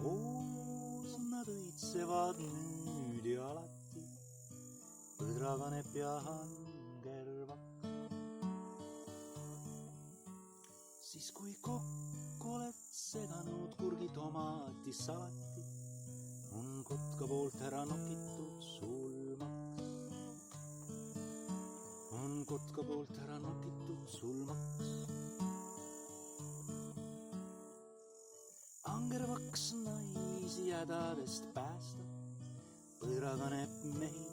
koos nad õitsevad nüüd ja alati, põdraganeb ja hangervaks. Siis kui kokku oled seganud kurgi tomati salati, on kotka poolt ära nokitud sul maks. On kotka poolt ära nokitud sul maks. Angervaks naisi hädadest päästab, põdraganeb mehi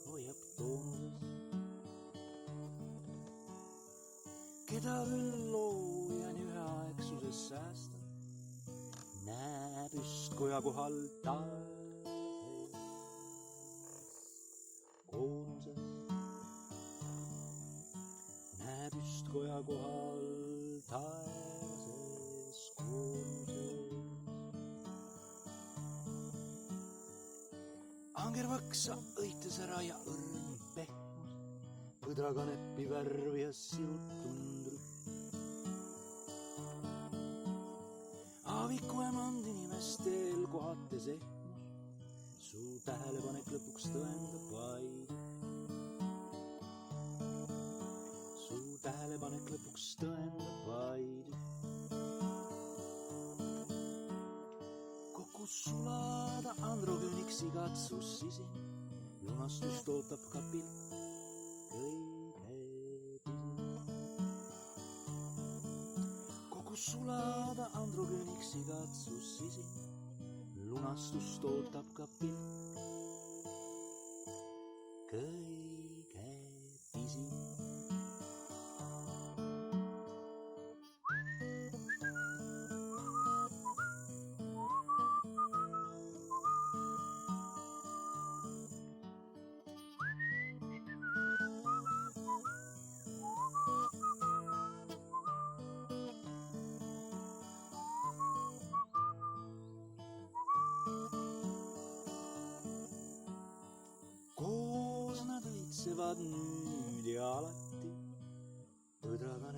hoiab toonuses. Keda küll loojan üheaegsuses säästab, näeb üstkoja kohal taeses koonuses. Näeb üstkoja kohal taeses koonuses. Angervaksa õites ära ja õrn pehmus, põdraganepi värv ja silutund rühm. Aaviku emand inimestel kohates ehmus, su tähelepanek lõpuks tõendab vaid. Su tähelepanek lõpuks tõendab vaid. Sulada androgüüniks igatsus sisin, lunastust ootab ka pilk kõige pisin. Kogu sulada androgüüniks igatsus sisin, lunastust ootab ka pilk kõige pisin. Koos nad õitsevad nüüd ja alati, põdraganeb